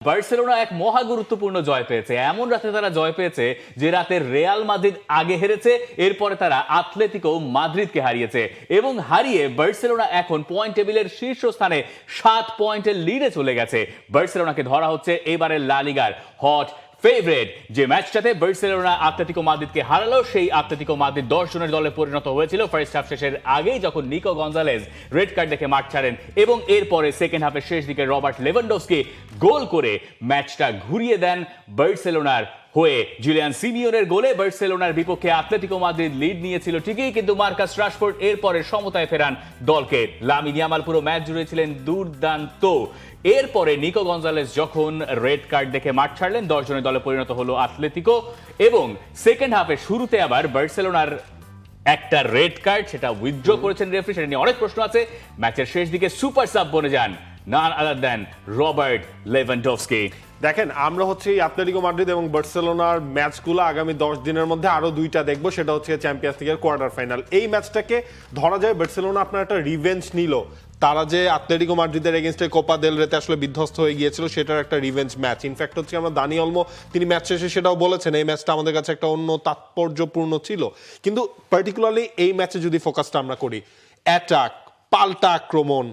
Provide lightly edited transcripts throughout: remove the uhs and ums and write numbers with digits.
Barcelona এক মহা গুরুত্বপূর্ণ জয় পেয়েছে। এমন রাতে তারা জয় পেয়েছে যে রাতে রিয়াল মাদ্রিদ আগে হেরেছে, এরপরে তারা আতলেতিকো মাদ্রিদকে হারিয়েছে এবং হারিয়ে বার্সেলোনা এখন পয়েন্ট টেবিলের শীর্ষস্থানে 7 পয়েন্টের লিডে চলে গেছে। বার্সেলোনাকে ধরা হচ্ছে এবারের লা লিগার হট ফেভারিট। যে ম্যাচটাতে বার্সেলোনা আতলেতিকো মাদ্রিদকে হারালো, সেই আতলেতিকো মাদ্রিদ 10 জনের দলে পরিণত হয়েছিল ফার্স্ট হাফ শেষের আগেই, যখন নিকো গঞ্জালেজ রেড কার্ড দেখে মাঠ ছাড়েন এবং এরপরে সেকেন্ড হাফের শেষ দিকে রবার্ট লেভানডস্কি গোল করে ম্যাচটা ঘুরিয়ে দেন বার্সেলোনার হয়ে। জুলিয়ান সিমিওনের গোলে বার্সেলোনার বিপক্ষে আতলেতিকো মাদ্রিদ লিড নিয়েছিল ঠিকই, কিন্তু মার্কাস রাশফোর্ড এরপরে সমতায় ফেরান দলকে। লামিন ইয়ামাল পুরো ম্যাচ জুড়ে ছিলেন দুর্দান্ত। এরপরে নিকো গঞ্জালেস যখন রেড কার্ড দেখে মাঠ ছাড়লেন, 10 জনের দলে পরিণত হলো আতলেতিকো এবং সেকেন্ড হাফের শুরুতে আবার বার্সেলোনার একটা রেড কার্ড, সেটা উইথড্র করেছেন রেফারি, সেটা নিয়ে অনেক প্রশ্ন আছে। ম্যাচের শেষ দিকে সুপার সাব বনে যান none other than Robert Lewandowski. দেখেন, আমরা হচ্ছে এই আতলেতিকো মাদ্রিদ এবং বার্সেলোনার ম্যাচগুলো আগামী 10 দিনের মধ্যে আরো দুইটা দেখবো, সেটা হচ্ছে চ্যাম্পিয়ন্স লিগের কোয়ার্টার ফাইনাল। এই ম্যাচটাকে ধরা যায় বার্সেলোনা আপনার একটা রিভেঞ্জ নিল। তারা যে আতলেতিকো মাদ্রিদের এগেইনস্টে কোপা দেল রেতে আসলে বিধ্বস্ত হয়ে গিয়েছিল, সেটার একটা রিভেঞ্জ ম্যাচ। ইনফ্যাক্ট হচ্ছে আমরা দানি অলমো তিনি ম্যাচ শেষে সেটাও বলেছেন, এই ম্যাচটা আমাদের কাছে একটা অন্য তাৎপর্যপূর্ণ ছিল। কিন্তু পার্টিকুলারলি এই ম্যাচে যদি ফোকাসটা আমরা করি, অ্যাটাক, পাল্টা আক্রমণ,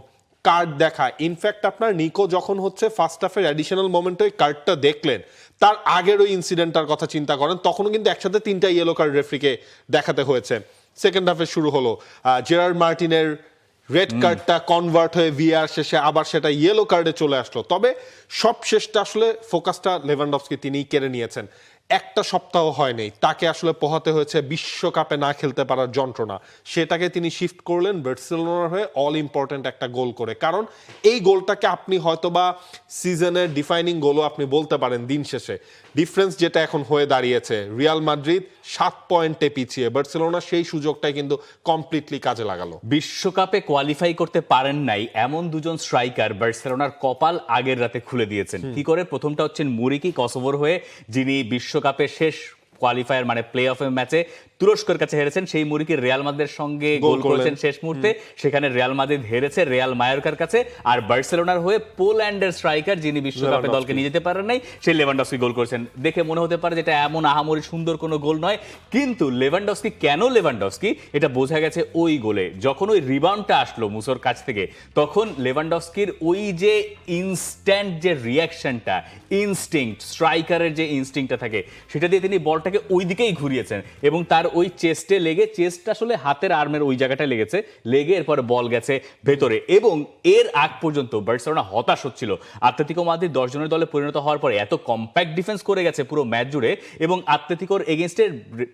কার্ড দেখা। ইনফ্যাক্ট আপনার নিকো যখন হচ্ছে ফার্স্ট হাফের অ্যাডিশনাল মোমেন্টে ওই কার্ডটা দেখলেন, তার আগের ওই ইনসিডেন্টটার কথা চিন্তা করেন, তখনও কিন্তু একসাথে 3টা ইয়েলো কার্ড রেফারিকে দেখাতে হয়েছে। সেকেন্ড হাফে শুরু হলো জেরার্ড মার্টিনের রেড কার্ডটা কনভার্ট হয়ে ভিআর শেষে আবার সেটা ইয়েলো কার্ডে চলে আসলো। তবে সব শেষটা আসলে ফোকাসটা লেভানডস্কি তিনিই কেড়ে নিয়েছেন। একটা সপ্তাহ হয়নি তাকে আসলে পোহাতে হয়েছে বিশ্বকাপে না খেলতে পারার যন্ত্রণা, সেটাকে তিনি শিফট করলেন বার্সেলোনার হয়ে অল ইম্পর্টেন্ট একটা গোল করে। কারণ এই গোলটাকে আপনি হয়তোবা সিজনের ডিফাইনিং গোলও আপনি বলতে পারেন। দিন শেষে ডিফারেন্স যেটা এখন হয়ে দাঁড়িয়েছে, রিয়াল মাদ্রিদ 7 পয়েন্টে পিছিয়ে, বার্সেলোনা সেই সুযোগটাই কিন্তু কমপ্লিটলি কাজে লাগালো। বিশ্বকাপে কোয়ালিফাই করতে পারেন নাই এমন দুজন স্ট্রাইকার বার্সেলোনার কপাল আগের রাতে খুলে দিয়েছেন। কি করে? প্রথমটা হচ্ছেন মুরিকি কসোভোর হয়ে, যিনি বিশ্বকাপের শেষ কোয়ালিফায়ার মানে প্লে অফের ম্যাচে তুরস্কের কাছে হেরেছেন। সেই মুরিকি রিয়াল মাদ্রিদের সঙ্গে গোল করেছেন শেষ মুহূর্তে, সেখানে রিয়াল মাদ্রিদ হেরেছে রিয়াল মায়োর্কার কাছে। আর বার্সেলোনার হয়ে পোল্যান্ডের স্ট্রাইকার, যিনি বিশ্বকাপে দলকে নিয়ে যেতে পারেন নাই, সেই লেভানডস্কি গোল করেছেন। দেখে মনে হতে পারে যেটা এমন আহামরি সুন্দর কোনো গোল নয়, কিন্তু লেভানডস্কি কেন লেভানডস্কি এটা বোঝা গেছে ওই গোলে। যখন ওই রিবাউন্ডটা আসলো মুসোর কাছ থেকে, তখন লেভানডস্কির ওই যে ইনস্ট্যান্ট যে রিয়াকশনটা, ইনস্টিংক্ট, স্ট্রাইকারের যে ইনস্টিংক্টটা থাকে, সেটা দিয়ে তিনি বলটাকে ওই দিকেই ঘুরিয়েছেন এবং তার ওই চেস্টে লেগে, চেস্টটা আসলে হাতের আর্মের ওই জায়গাটায় লেগেছে, লেগে এরপরে বল গেছে ভেতরে। এবং এর আগ পর্যন্ত বার্সেলোনা হতাশ হচ্ছিল। আতলেতিকো মাদ্রিদ 10 জনের দলে পরিণত হওয়ার পরে এত কম্প্যাক্ট ডিফেন্স করে গেছে পুরো ম্যাচ জুড়ে, এবং আতলেতিকোর এগেইনস্টে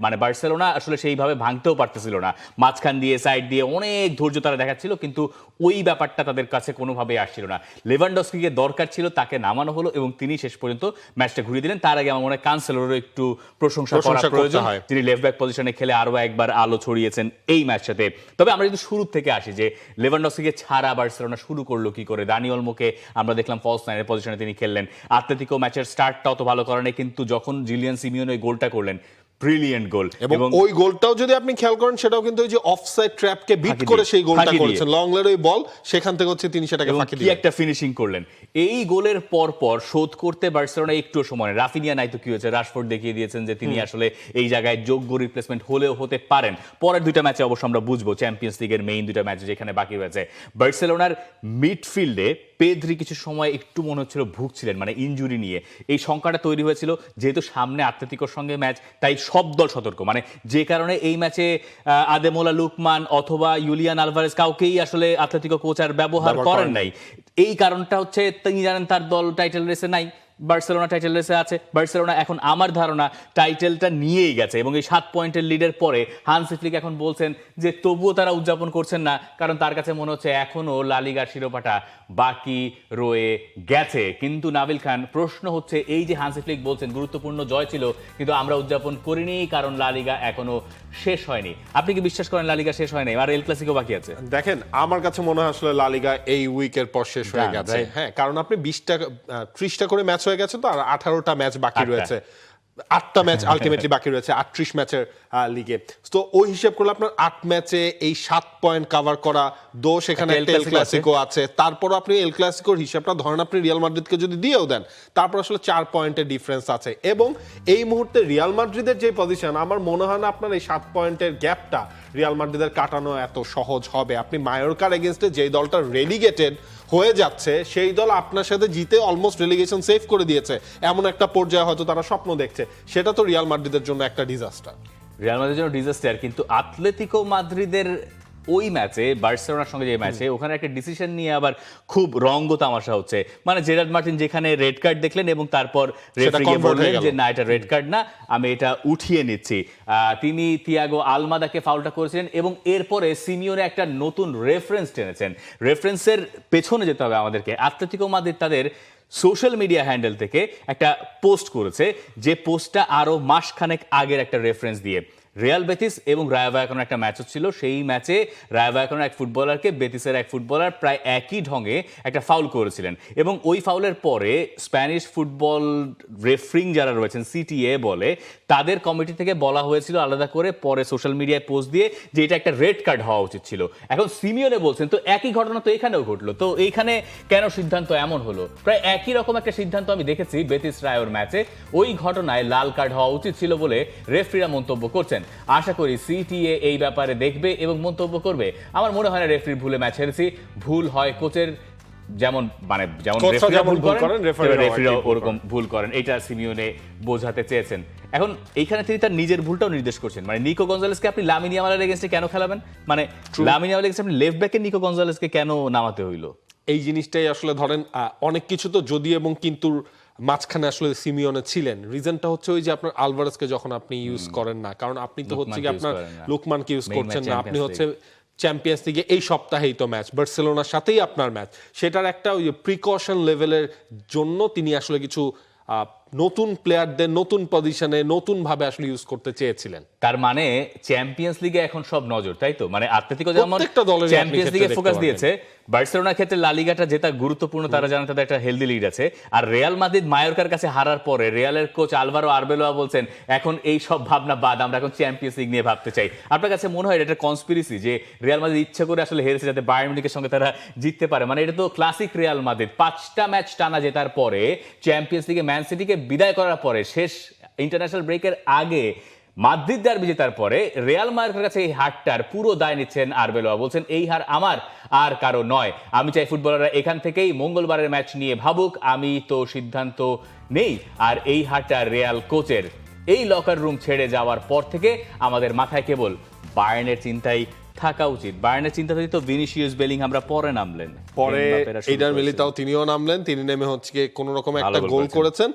মানে বার্সেলোনা আসলে সেইভাবে ভাঙতেও পারতেছিল না। মাঝখান দিয়ে, সাইড দিয়ে অনেক ধৈর্য তারা দেখাচ্ছিল, কিন্তু ওই ব্যাপারটা তাদের কাছে কোনোভাবেই আসছিল না। লেভানডস্কিকে দরকার ছিল, তাকে নামানো হলো এবং তিনি শেষ পর্যন্ত ম্যাচটা ঘুরিয়ে দিলেন। তার আগে আমার মনে হয় কানসেলোরও একটু প্রশংসা করা প্রয়োজন, তিনি লেফট ব্যাক পজিশনে খেলে আরো একবার আলো ছড়িয়েছেন এই ম্যাচটাতে। তবে আমরা যদি শুরু থেকে আসি, যে লেভানডস্কিকে ছাড়া বার্সেলোনা শুরু করলো কি করে। দানি অলমোকে আমরা দেখলাম ফলস নাইনের পজিশনে তিনি খেললেন। আতলেতিকো ম্যাচের স্টার্টটাও তো ভালো করেনি, কিন্তু যখন জুলিয়ান সিমিওন ওই গোলটা করলেন, ব্রিলিয়েন্ট গোল। এবং ওই গোলটাও যদি আপনি খেয়াল করেন, সেটাও কিন্তু ওই যে অফসাইড ট্র্যাপকে বিট করে সেই গোলটা করেছেন, লংলের ওই বল, সেখান থেকে হচ্ছে তিনি সেটাকে ফাঁকি দিলেন, কি একটা ফিনিশিং করলেন। এই গোলের পর পর শোধ করতে বার্সেলোনা একটু সময়, রাফিনিয়া নাই তো কি হয়েছে, রাশফোর্ড দেখিয়ে দিয়েছেন যে তিনি আসলে এই জায়গায় যোগ্য রিপ্লেসমেন্ট হলেও হতে পারেন। পরের দুইটা ম্যাচে অবশ্য আমরা বুঝবো, চ্যাম্পিয়ন্স লিগের মেইন দুইটা ম্যাচে যেখানে বাকি রয়েছে। বার্সেলোনার মিডফিল্ডে পেদ্রি কিছু সময় একটু মনে হচ্ছিল ভুগছিলেন, মানে ইনজুরি নিয়ে। এই সংখ্যাটা তৈরি হয়েছিল যেহেতু সামনে আতলেতিকোর সঙ্গে ম্যাচ, তাই সব দল সতর্ক, মানে যে কারণে এই ম্যাচে আদেমোলা লুকমান অথবা ইউলিয়ান আলভারেজ কাউকেই আসলে আতলেতিকো কোচ আর ব্যবহার করেন নাই। এই কারণটা হচ্ছে তিনি জানেন তার দল টাইটেল রেসে নাই, বার্সেলোনা টাইটেল রেসে আছে। বার্সেলোনা এখন আমার ধারণা টাইটেলটা নিয়েই গেছে, এবং এই 7 পয়েন্টের লিডের পরে হান্সি ফ্লিক এখন বলছেন যে তবুও তারা উদযাপন করছেন না, কারণ তার কাছে মনে হচ্ছে এখনো লা লিগার শিরোপাটা বাকি রয়ে গেছে। কিন্তু নাবিল খান, প্রশ্ন হচ্ছে এই যে হান্সি ফ্লিক বলছেন গুরুত্বপূর্ণ জয় ছিল কিন্তু আমরা উদযাপন করিনি কারণ লা লিগা এখনো শেষ হয়নি, আপনি কি বিশ্বাস করেন লা লিগা শেষ হয়নি আর এল ক্লাসিকো বাকি আছে? দেখেন, আমার কাছে মনে হয় আসলে লা লিগা এই উইকের পর শেষ হয়ে গেছে। হ্যাঁ, কারণ আপনি 30টা করে ম্যাচ হয়ে গেছে তো, আর 18টা ম্যাচ বাকি রয়েছে। 8টা ম্যাচ আলটিমেটলি বাকি রয়েছে 38 ম্যাচের লিগে। তো ওই হিসাব করলে আপনার 8 ম্যাচে এই 7 পয়েন্ট কভার করা, দোষ এখানে একটা এল ক্লাসিকো আছে, তারপর আপনি এল ক্লাসিকোর হিসাবটা ধরেন আপনি রিয়াল মাদ্রিদকে যদি দিয়েও দেন, তারপর আসলে 4 পয়েন্টের ডিফারেন্স আছে। এবং এই মুহূর্তে রিয়াল মাদ্রিদের যে পজিশন, আমার মনে হয় না আপনার এই 7 পয়েন্টের গ্যাপটা রিয়াল মাদ্রিদের কাটানো এত সহজ হবে। আপনি মায়োরকার এগেনস্টে যেই দলটা রেলিগেটেড হয়ে যাচ্ছে, সেই দল আপনার সাথে জিতে অলমোস্ট রেলিগেশন সেভ করে দিয়েছে, এমন একটা পর্যায়ে হয়তো তারা স্বপ্ন দেখছে, সেটা তো রিয়াল মাদ্রিদের জন্য একটা ডিজাস্টার। রিয়াল মাদ্রিদের জন্য ডিজাস্টার, কিন্তু আতলেতিকো মাদ্রিদের ওই ম্যাচে, বার্সেলোনার সঙ্গে যে ম্যাচে, ওখানে একটা ডিসিশন নিয়ে আবার খুব রঙ্গ তামাশা হচ্ছে। মানে জেরার্ড মার্টিন যেখানে রেড কার্ড দেখলেন এবং তারপর রেফারিকে বললেন যে না, এটা রেড কার্ড না, আমি এটা উঠিয়ে নিচ্ছি। তিনি তিয়াগো আলমাদাকে ফাউলটা করেছিলেন এবং এরপরে সিমিওনে একটা নতুন রেফারেন্স টেনেছেন। রেফারেন্সের পেছনে যেতে হবে আমাদেরকে। আতলেতিকো মাদ্রিদ তাদের সোশ্যাল মিডিয়া হ্যান্ডেল থেকে একটা পোস্ট করেছে, যে পোস্টটা আরো মাসখানেক আগের একটা রেফারেন্স দিয়ে। রিয়াল বেতিস এবং রায়ো ভায়াকানোর একটা ম্যাচ হচ্ছিল, সেই ম্যাচে রায়ো ভায়াকানোর এক ফুটবলারকে বেতিসের এক ফুটবলার প্রায় একই ঢঙে একটা ফাউল করেছিলেন এবং ওই ফাউলের পরে স্প্যানিশ ফুটবল রেফারিং যারা রয়েছেন, সিটিএ বলে, তাদের কমিটি থেকে বলা হয়েছিল আলাদা করে পরে সোশ্যাল মিডিয়ায় পোস্ট দিয়ে যে এটা একটা রেড কার্ড হওয়া উচিত ছিল। এখন সিমিওনে বলছেন তো একই ঘটনা তো এখানেও ঘটলো, তো এইখানে কেন সিদ্ধান্ত এমন হলো? প্রায় একই রকম একটা সিদ্ধান্ত আমি দেখেছি বেতিস রায়োর ম্যাচে, ওই ঘটনায় লাল কার্ড হওয়া উচিত ছিল বলে রেফারিরা মন্তব্য করছেন। আশা করি সিটিএ এই ব্যাপারে দেখবে এবং মন্তব্য করবে। আমার মনে হয় না রেফারির ভুলে ম্যাচ হেরেছি, ভুল হয় কোচের, যেমন রেফারিরা ভুল করেন রেফারিরা ওরকম ভুল করেন, এটা সিমিওনে বোঝাতে চেয়েছেন। এখন এইখানে তিনি তার নিজের ভুলটাও নির্দেশ করছেন। মানে নিকো গঞ্জালেসকে আপনি লামিন ইয়ামালের এগেইনস্টে কেন খেলাবেন? মানে লামিন ইয়ামালের এগেইনস্টে আপনি লেফট ব্যাকে নিকো গঞ্জালেসকে কেন নামাতে হইলো? এই জিনিসটাই আসলে ধরেন অনেক কিছু তো যদি এবং কিন্তুর মাঝখানে আসলে সিমিওনে ছিলেন। রিজনটা হচ্ছে ওই যে আপনার আলভারেজকে যখন আপনি ইউজ করেন না, কারণ আপনি তো হচ্ছে কি আপনার লুকমানকে ইউজ করছেন না, আপনি হচ্ছে চ্যাম্পিয়ন্স লিগে এই সপ্তাহেই তো ম্যাচ, বার্সেলোনার সাথেই আপনার ম্যাচ, সেটার একটা ওই প্রিকশন লেভেলের জন্য তিনি আসলে কিছু নতুন প্লেয়ারদের নতুন পজিশনে নতুন ভাবে আসলে ইউজ করতে চেয়েছিলেন। তার মানে চ্যাম্পিয়ন্স লিগে এখন সব নজর, তাই তো? মানে আতলেতিকো যেমন চ্যাম্পিয়ন্স লিগে ফোকাস দিয়েছে, বার্সেলোনার ক্ষেত্রে লা লিগাটা জেতা গুরুত্বপূর্ণ, তারা জানেন তাদের একটা হেলদি লিড আছে। আর রিয়াল মাদ্রিদ মায়োরকার কাছে হারার পরে রিয়ালের কোচ আলভারো আরবেলোয়া বলছেন এখন এই সব ভাবনা বাদ, আমরা এখন চ্যাম্পিয়ন্স লিগ নিয়ে ভাবতে চাই। আপনার কাছে মনে হয় এটা কনস্পিরেসি যে রিয়াল মাদ্রিদ ইচ্ছা করে আসলে হেরেছে যাতে বায়ার্ন মিউনিখের সঙ্গে তারা জিততে পারে? মানে এটা তো ক্লাসিক রিয়াল মাদ্রিদ, 5টা ম্যাচ টানা জেতার পরে, চ্যাম্পিয়ন্স লিগে ম্যান সিটিকে বিদায় করার পরে, শেষ ইন্টারন্যাশনাল ব্রেকের আগে মাদ্রিদ ডার্বি জেতার পরে রিয়াল মাদ্রিদের কাছে এই হারটার পুরো দায় নিচ্ছেন আরবেলোয়া। বলছেন এই হার আমার আর কারো নয়, আমি চাই ফুটবলাররা এখান থেকেই মঙ্গলবারের ম্যাচ নিয়ে ভাবুক, আমি তো সিদ্ধান্ত নেই। আর এই হারটা রিয়াল কোচের। এই লকার রুম ছেড়ে যাওয়ার পর থেকে আমাদের মাথায় কেবল বায়ার্নের চিন্তাই থাকা উচিত। বায়ার্নের চিন্তা থেকে তো ভিনিসিয়াস বেলিংহামরা পরে নামলেন, পরে এইডার মিলিতাও তিনিও নামলেন, তিনি নেমে হচ্ছে কোন রকম একটা গোল করেছেন,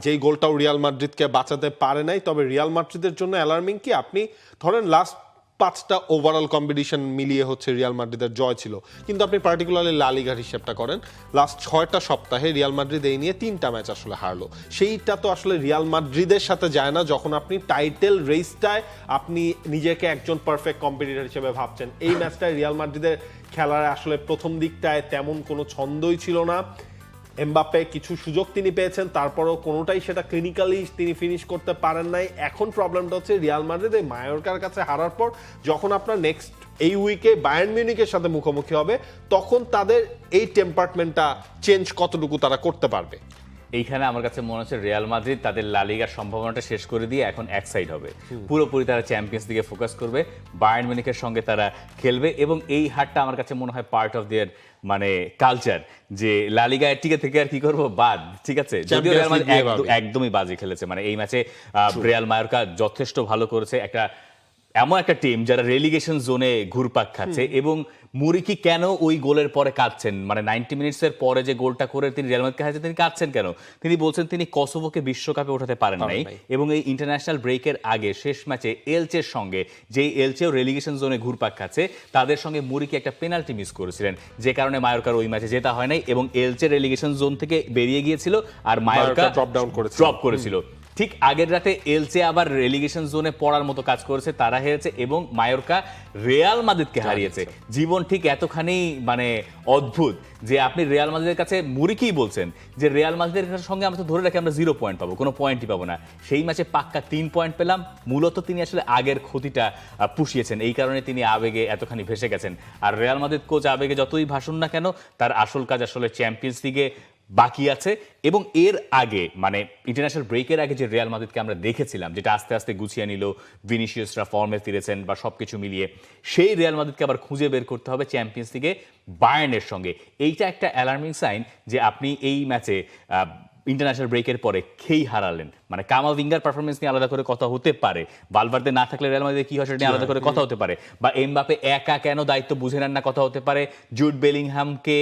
যেই গোলটাও রিয়াল মাদ্রিদকে বাঁচাতে পারে নাই। তবে রিয়াল মাদ্রিদের জন্য অ্যালার্মিং কি, আপনি ধরেন লাস্ট 5টা ওভারঅল কম্পিটিশন মিলিয়ে হচ্ছে রিয়াল মাদ্রিদের জয় ছিল, কিন্তু আপনি পার্টিকুলারলি লা লিগার হিসাবটা করেন, লাস্ট 6টা সপ্তাহে রিয়াল মাদ্রিদ এই নিয়ে 3টা ম্যাচ আসলে হারলো। সেইটা তো আসলে রিয়াল মাদ্রিদের সাথে যায় না যখন আপনি টাইটেল রেসটায় আপনি নিজেকে একজন পারফেক্ট কম্পিটিটর হিসেবে ভাবছেন। এই ম্যাচটায় রিয়াল মাদ্রিদের খেলার আসলে প্রথম দিকটায় তেমন কোনো ছন্দই ছিল না। এমবাপ্পে কিছু সুযোগ তিনি পেয়েছেন, তারপরেও কোনোটাই সেটা ক্লিনিক্যালি তিনি ফিনিশ করতে পারেন নাই। এখন প্রবলেমটা হচ্ছে রিয়াল মাদ্রিদ এই মায়োরকার কাছে হারার পর যখন আপনার নেক্সট এই উইকে বায়ার্ন মিউনিখের সাথে মুখোমুখি হবে, তখন তাদের এই টেম্পারমেন্টটা চেঞ্জ কতটুকু তারা করতে পারবে। এইখানে আমার কাছে মনে হচ্ছে রিয়াল মাদ্রিদ তাদের লা লিগার সম্ভাবনাটা শেষ করে দিয়ে এখন এক সাইড হবে, পুরোপুরি তারা চ্যাম্পিয়ন্স লিগে ফোকাস করবে, বায়ার্ন মিউনিখের সঙ্গে তারা খেলবে। এবং এই হারটা আমার কাছে মনে হয় পার্ট অফ দেয়ার মানে কালচার, যে লা লিগায় টিকে থেকে আর কি করবো, বাদ, ঠিক আছে। যদিও রিয়াল মাদ্রিদ একদমই বাজে খেলেছে, মানে এই ম্যাচে রিয়াল মায়োরকা যথেষ্ট ভালো করেছে। এমন একটা টিম যারা রেলিগেশন জোনে ঘুরপাক খাচ্ছে, এবং মুরিকি কেন ওই গোলের পরে কাঁদছেন, মানে 90 মিনিটসের পরে যে গোলটা করে তিনি রিয়াল মাদ্রিদকে হারিয়েছেন, তিনি কাঁদছেন কেন? তিনি বলছেন তিনি কসোভোকে বিশ্বকাপে ওঠাতে পারেন নাই, এবং এই ইন্টারন্যাশনাল ব্রেকের আগে শেষ ম্যাচে এলচের সঙ্গে, যেই এলচেও রেলিগেশন জোনে ঘুরপাক খাচ্ছে, তাদের সঙ্গে মুরিকি একটা পেনাল্টি মিস করেছিলেন, যে কারণে মায়োরকার ওই ম্যাচে জেতা হয় নাই এবং এলচে রেলিগেশন জোন থেকে বেরিয়ে গিয়েছিল আর মায়োরকা ড্রপ করেছিল। ঠিক আগের রাতে এলচে আবার রেলিগেশন জোনে পড়ার মতো কাজ করেছে, তারা হেরেছে এবং মায়োরকা রিয়াল মাদ্রিদকে হারিয়েছে। জীবন ঠিক এতখানি মানে অদ্ভুত যে আপনি রিয়াল মাদ্রিদের কাছে মুরিকেই বলছেন যে রিয়াল মাদ্রিদের সঙ্গে আমরা তো ধরে রাখি আমরা 0 পয়েন্ট পাবো, কোনো পয়েন্টই পাবো না। সেই ম্যাচে পাক্কা 3 পয়েন্ট পেলাম। মূলত তিনি আসলে আগের ক্ষতিটা পুষিয়েছেন, এই কারণে তিনি আবেগে এতখানি ভেসে গেছেন। আর রিয়াল মাদ্রিদ কোচ আবেগে যতই ভাসুন না কেন, তার আসল কাজ আসলে চ্যাম্পিয়ন্স লিগে বাকি আছে। এবং এর আগে মানে ইন্টারন্যাশনাল ব্রেকের আগে যে রিয়াল মাদ্রিদকে আমরা দেখেছিলাম, যেটা আস্তে আস্তে গুছিয়ে নিল, ভিনিসিয়াসরা ফর্মে ফিরেছেন বা সবকিছু মিলিয়ে, সেই রিয়াল মাদ্রিদকে আবার খুঁজে বের করতে হবে চ্যাম্পিয়ন্স লিগে বায়ার্নের সঙ্গে। এইটা একটা অ্যালার্মিং সাইন যে আপনি এই ম্যাচে ইন্টারন্যাশনাল ব্রেকের পরে খেই হারালেন। মানে কামাভিঙ্গার পারফরমেন্স নিয়ে আলাদা করে কথা হতে পারে, ভালভার্দে না থাকলে রিয়াল মাদ্রিদের কি হয় সেটা নিয়ে আলাদা করে কথা হতে পারে, বা এমবাপে একা কেন দায়িত্ব বুঝে নেন না কথা হতে পারে, জুড বেলিংহামকে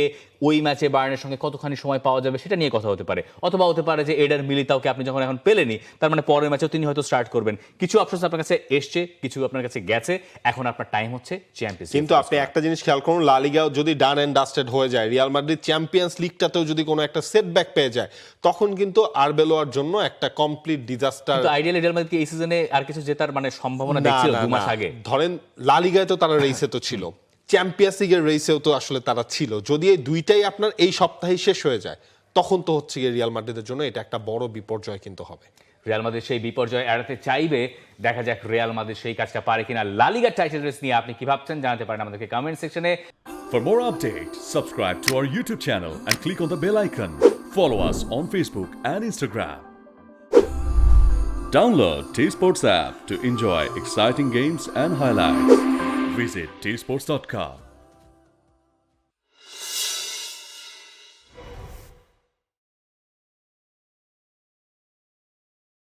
ওই ম্যাচে বায়ার্নের সঙ্গে কতখানি সময় পাওয়া যাবে সেটা নিয়ে কথা হতে পারে, অথবা হতে পারে যে এডার মিলিতাওকে আপনি যখন এখন পেলেনি, তার মানে পরের ম্যাচেও তিনি হয়তো স্টার্ট করবেন। কিছু অপশন আপনার কাছে এসছে, কিছু আপনার কাছে গেছে, এখন আপনার টাইম হচ্ছে চ্যাম্পিয়ন্স। কিন্তু আপনি একটা জিনিস খেয়াল করুন, লা লিগাও যদি ডান এন্ড ডাস্টেড হয়ে যায়, রিয়াল মাদ্রিদ চ্যাম্পিয়ন্স লিগটাতেও যদি কোনো একটা সেটব্যাক পেয়ে যায়, তখন কিন্তু আরবেলোয়ার জন্য একটা কমপ্লিট ডিজাস্টার। কিন্তু আইডিয়ালি রিয়াল মাদ্রিদ কি এই সিজনে আর কিছু জেতার মানে সম্ভাবনা দেখছিল 2 মাস আগে? ধরেন লা লিগায় তো তারা রেসে তো ছিল, চ্যাম্পিয়ন্স লিগের রেসেও তো আসলে তারা ছিল। যদি এই দুইটাই আপনার এই সপ্তাহেই শেষ হয়ে যায়, তখন তো হচ্ছে গিয়ে রিয়াল মাদ্রিদের জন্য এটা একটা বড় বিপর্যয় কিন্তু হবে। রিয়াল মাদ্রিদ সেই বিপর্যয় এড়াতে চাইবে, দেখা যাক রিয়াল মাদ্রিদ সেই কাজটা পারে কিনা। লা লিগার টাইটেল রেস নিয়ে আপনি কি ভাবছেন জানাতে পারেন আমাদেরকে কমেন্ট সেকশনে। For more updates, subscribe to our YouTube channel and click on the bell icon. Follow us on Facebook and Instagram. Download T-Sports app to enjoy exciting games and highlights. Visit tsports.com.